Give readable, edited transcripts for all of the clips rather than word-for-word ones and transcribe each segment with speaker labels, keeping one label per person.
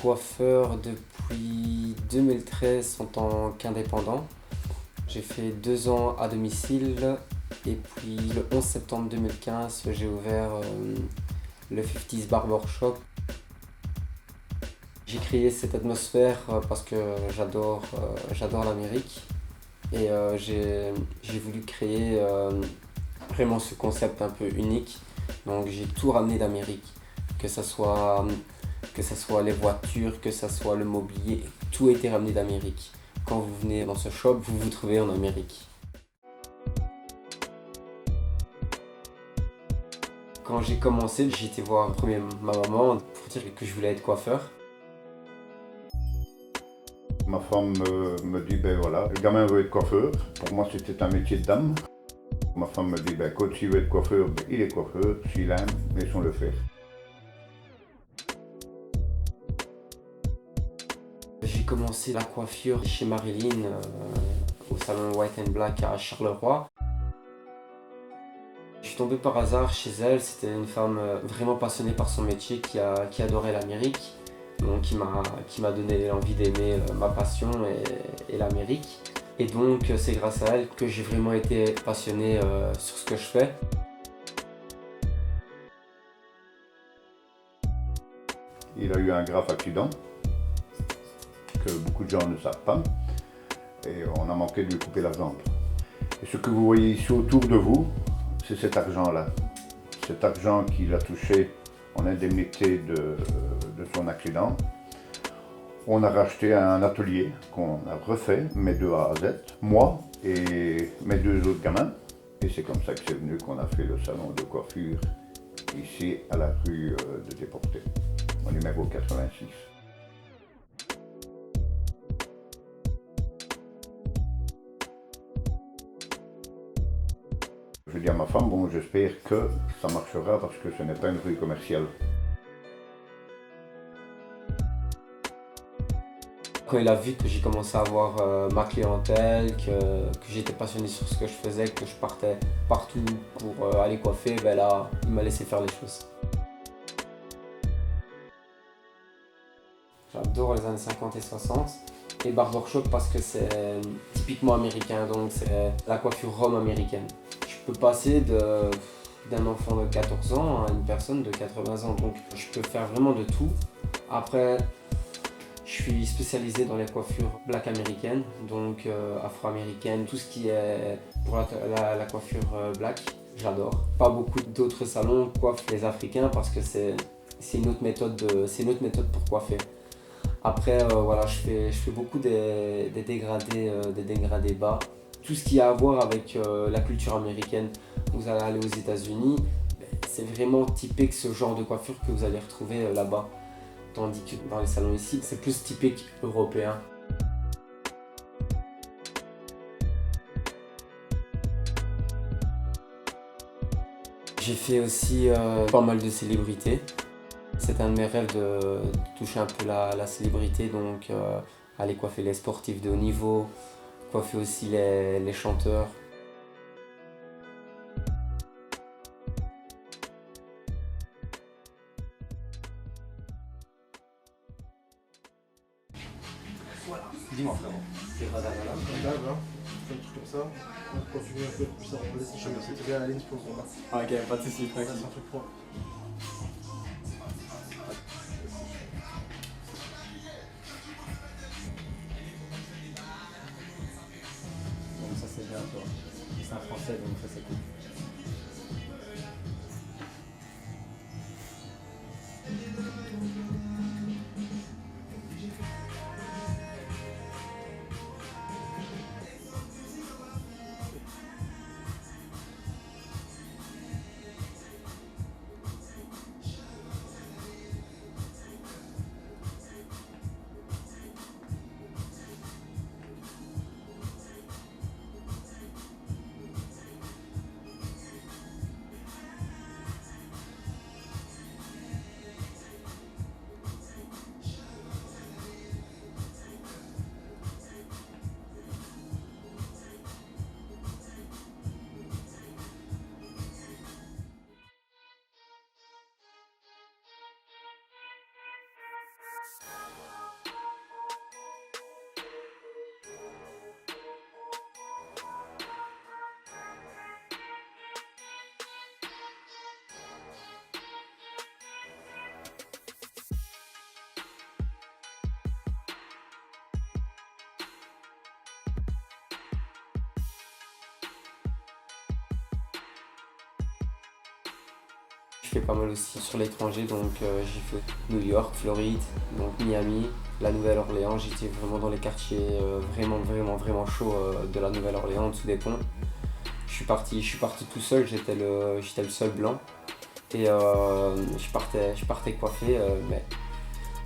Speaker 1: coiffeur depuis 2013 en tant qu'indépendant. J'ai fait 2 ans à domicile et puis le 11 septembre 2015, j'ai ouvert le 50s Barber Shop. J'ai créé cette atmosphère parce que j'adore l'Amérique et j'ai voulu créer vraiment ce concept un peu unique. Donc j'ai tout ramené d'Amérique, que ce soit les voitures, que ce soit le mobilier, tout a été ramené d'Amérique. Quand vous venez dans ce shop, vous vous trouvez en Amérique. Quand j'ai commencé, j'ai été voir ma maman pour dire que je voulais être coiffeur.
Speaker 2: Ma femme me dit, ben voilà, le gamin veut être coiffeur. Pour moi, c'était un métier de dame. Ma femme me dit, ben quand il veut être coiffeur, ben, il est coiffeur. S'il aime, laissons-le faire.
Speaker 1: J'ai commencé la coiffure chez Marilyn au salon White and Black à Charleroi. Je suis tombé par hasard chez elle, c'était une femme vraiment passionnée par son métier qui adorait l'Amérique, donc qui m'a donné l'envie d'aimer ma passion et l'Amérique. Et donc c'est grâce à elle que j'ai vraiment été passionné sur ce que je fais.
Speaker 2: Il a eu un grave accident que beaucoup de gens ne savent pas et on a manqué de lui couper la jambe. Et ce que vous voyez ici autour de vous, c'est cet argent-là. Cet argent qu'il a touché en indemnité de son accident. On a racheté un atelier qu'on a refait, mais de A à Z, moi et mes 2 autres gamins. Et c'est comme ça que c'est venu qu'on a fait le salon de coiffure ici à la rue de Déporté, au numéro 86. Je dis à ma femme, bon, j'espère que ça marchera parce que ce n'est pas une rue commerciale.
Speaker 1: Quand il a vu que j'ai commencé à avoir ma clientèle, que j'étais passionné sur ce que je faisais, que je partais partout pour aller coiffer, ben là, il m'a laissé faire les choses. J'adore les années 50 et 60 et barbershop parce que c'est typiquement américain, donc c'est la coiffure rome américaine. Je peux passer d'un enfant de 14 ans à une personne de 80 ans, donc je peux faire vraiment de tout. Après, je suis spécialisé dans les coiffures black américaines, donc afro-américaines, tout ce qui est pour la coiffure black, j'adore. Pas beaucoup d'autres salons coiffent les Africains parce que c'est une autre méthode pour coiffer. Après, voilà, je fais beaucoup des dégradés bas. Tout ce qui a à voir avec la culture américaine. Vous allez aller aux États-Unis, c'est vraiment typique ce genre de coiffure que vous allez retrouver là-bas. Tandis que dans les salons ici, c'est plus typique européen. J'ai fait aussi pas mal de célébrités. C'est un de mes rêves de toucher un peu la célébrité, donc aller coiffer les sportifs de haut niveau, coiffer aussi les chanteurs.
Speaker 3: Voilà. Dis-moi frérot.
Speaker 1: C'est grave,
Speaker 3: Là, voilà. Fais un truc comme ça. Quand tu veux un peu plus ça, on laisse chemin. C'est bien la ligne, je pense.
Speaker 1: Ok, pas de soucis,
Speaker 3: C'est un truc propre.
Speaker 1: Donc ça c'est bien, toi. C'est un français, donc ça c'est cool. Je fais pas mal aussi sur l'étranger, donc j'ai fait New York, Floride, donc Miami, la Nouvelle-Orléans. J'étais vraiment dans les quartiers vraiment chauds de la Nouvelle-Orléans, en dessous des ponts. Je suis parti tout seul, j'étais le seul blanc. Et je partais coiffer, mais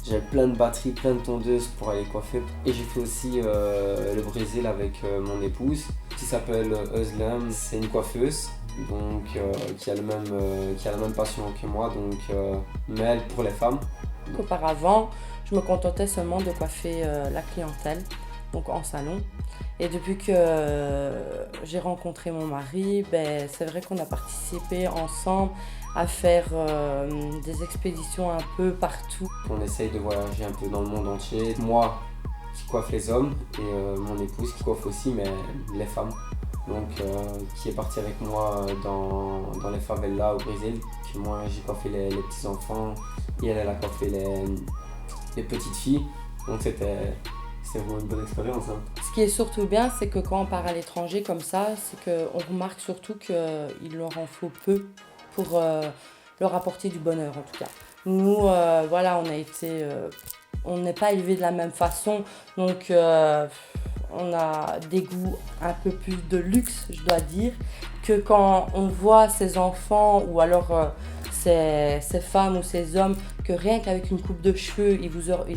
Speaker 1: j'avais plein de batteries, plein de tondeuses pour aller coiffer. Et j'ai fait aussi le Brésil avec mon épouse, qui s'appelle Özlem. C'est une coiffeuse, donc qui a la même passion que moi, donc mais elle pour les femmes.
Speaker 4: Auparavant, je me contentais seulement de coiffer la clientèle, donc en salon. Et depuis que j'ai rencontré mon mari, c'est vrai qu'on a participé ensemble à faire des expéditions un peu partout.
Speaker 1: On essaye de voyager un peu dans le monde entier. Moi qui coiffe les hommes et mon épouse qui coiffe aussi mais les femmes. Donc qui est partie avec moi dans les favelas au Brésil. Puis moi j'ai coiffé les petits enfants et elle a coiffé les petites filles. Donc c'était vraiment une bonne expérience. Hein.
Speaker 4: Ce qui est surtout bien, c'est que quand on part à l'étranger comme ça, c'est qu'on remarque surtout qu'il leur en faut peu pour leur apporter du bonheur en tout cas. Nous, voilà, on n'est pas élevés de la même façon, donc on a des goûts un peu plus de luxe, je dois dire, que quand on voit ces enfants ou alors ces femmes ou ces hommes, que rien qu'avec une coupe de cheveux, ils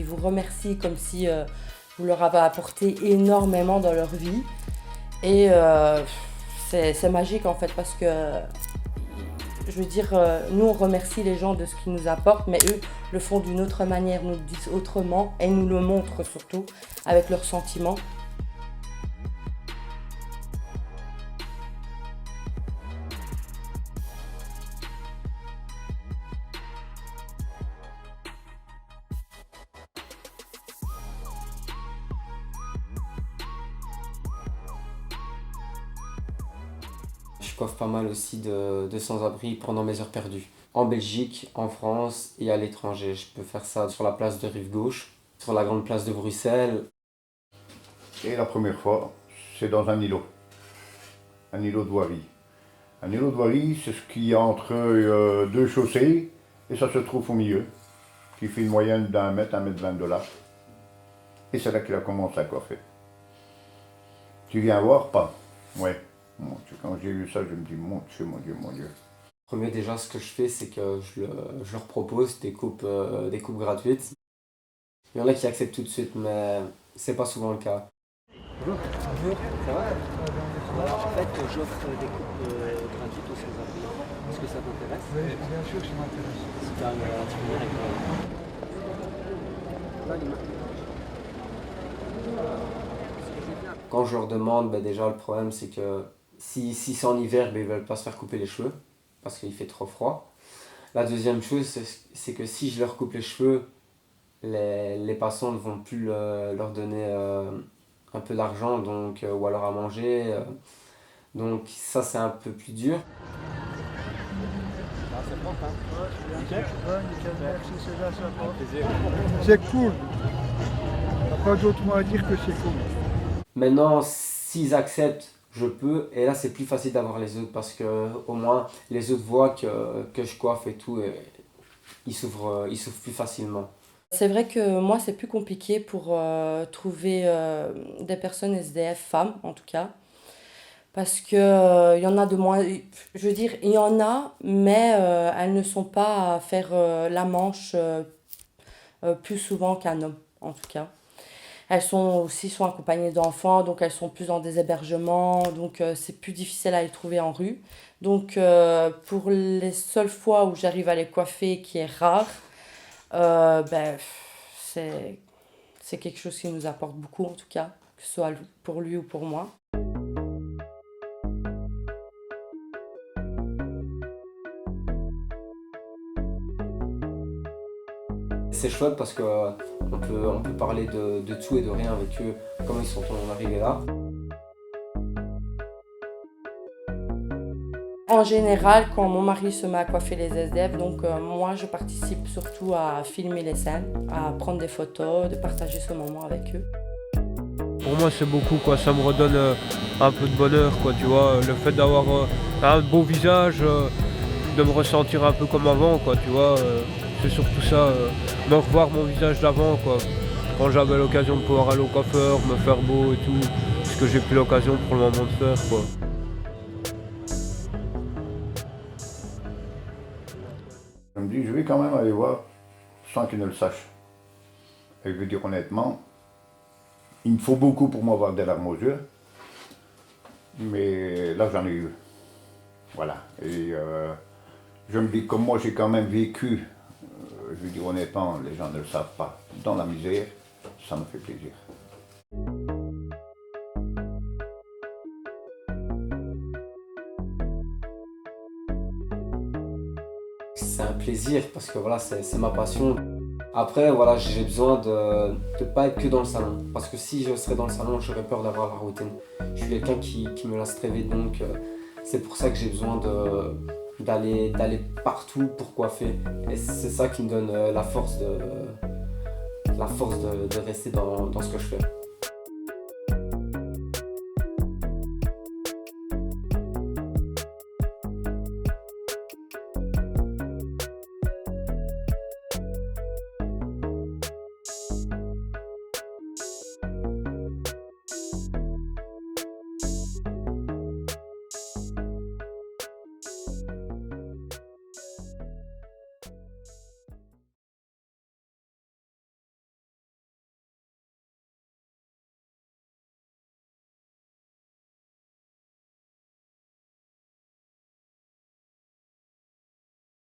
Speaker 4: vous remercient comme si vous leur avez apporté énormément dans leur vie. Et c'est magique en fait parce que, je veux dire, nous on remercie les gens de ce qu'ils nous apportent, mais eux le font d'une autre manière, nous le disent autrement et nous le montrent surtout avec leurs sentiments.
Speaker 1: Je coiffe pas mal aussi de sans-abri pendant mes heures perdues. En Belgique, en France et à l'étranger. Je peux faire ça sur la place de Rive-Gauche, sur la grande place de Bruxelles.
Speaker 2: Et la première fois, c'est dans un îlot de voirie. Un îlot de voirie, c'est ce qui est entre deux chaussées et ça se trouve au milieu, qui fait une moyenne d'1 mètre, 1,20 m de large. Et c'est là qu'il a commencé à coiffer. Tu viens voir, pas? Ouais. Mon Dieu, quand j'ai vu ça, je me dis, mon Dieu, mon Dieu, mon Dieu.
Speaker 1: Premier, déjà, ce que je fais, c'est que je leur propose des coupes gratuites. Il y en a qui acceptent tout de suite, mais c'est pas souvent le cas.
Speaker 5: Bonjour. Bonjour. Ça va? Voilà, en fait, j'offre des coupes gratuites aux sans-abri. Est-ce que ça t'intéresse?
Speaker 3: Oui, bien sûr, ça m'intéresse.
Speaker 5: Si tu as un petit peu avec
Speaker 1: Quand je leur demande, déjà, le problème, c'est que si c'est en hiver, ils veulent pas se faire couper les cheveux parce qu'il fait trop froid. La deuxième chose, c'est que si je leur coupe les cheveux, les passants ne vont plus leur donner un peu d'argent donc, ou alors à manger. Donc ça, c'est un peu plus dur.
Speaker 5: c'est propre, hein?
Speaker 3: Nickel, merci, c'est là, ça va. C'est cool. Il n'y a pas d'autre mot à dire que c'est cool.
Speaker 1: Maintenant, s'ils acceptent, je peux. Et là, c'est plus facile d'avoir les autres parce que au moins les autres voient que je coiffe et tout. Et ils s'ouvrent plus facilement.
Speaker 4: C'est vrai que moi, c'est plus compliqué pour trouver des personnes SDF, femmes en tout cas. Parce que y en a de moins. Je veux dire, il y en a, mais elles ne sont pas à faire la manche plus souvent qu'un homme, en tout cas. Elles sont accompagnées d'enfants, donc elles sont plus dans des hébergements, donc c'est plus difficile à les trouver en rue. Donc pour les seules fois où j'arrive à les coiffer, qui est rare, c'est quelque chose qui nous apporte beaucoup en tout cas, que ce soit pour lui ou pour moi.
Speaker 1: C'est chouette parce qu'on peut parler de tout et de rien avec eux, comment ils sont arrivés là.
Speaker 4: En général, quand mon mari se met à coiffer les SDF, donc moi je participe surtout à filmer les scènes, à prendre des photos, de partager ce moment avec eux.
Speaker 6: Pour moi c'est beaucoup quoi, ça me redonne un peu de bonheur quoi, tu vois, le fait d'avoir un beau visage, de me ressentir un peu comme avant, quoi, tu vois. C'est surtout ça, me revoir mon visage d'avant, quoi. Quand j'avais l'occasion de pouvoir aller au coiffeur, me faire beau et tout, ce que j'ai plus l'occasion pour le moment de faire, quoi.
Speaker 2: Je me dis, je vais quand même aller voir sans qu'il ne le sache. Et je veux dire honnêtement, il me faut beaucoup pour m'avoir des larmes aux yeux, mais là j'en ai eu. Voilà. Et je me dis, comme moi j'ai quand même vécu, je veux dire honnêtement, les gens ne le savent pas, dans la misère, ça me fait plaisir.
Speaker 1: C'est un plaisir parce que voilà, c'est ma passion. Après, voilà, j'ai besoin de ne pas être que dans le salon. Parce que si je serais dans le salon, j'aurais peur d'avoir la routine. Je suis quelqu'un qui me lasse très vite, donc c'est pour ça que j'ai besoin d'aller partout pour coiffer. Et c'est ça qui me donne la force de rester dans ce que je fais.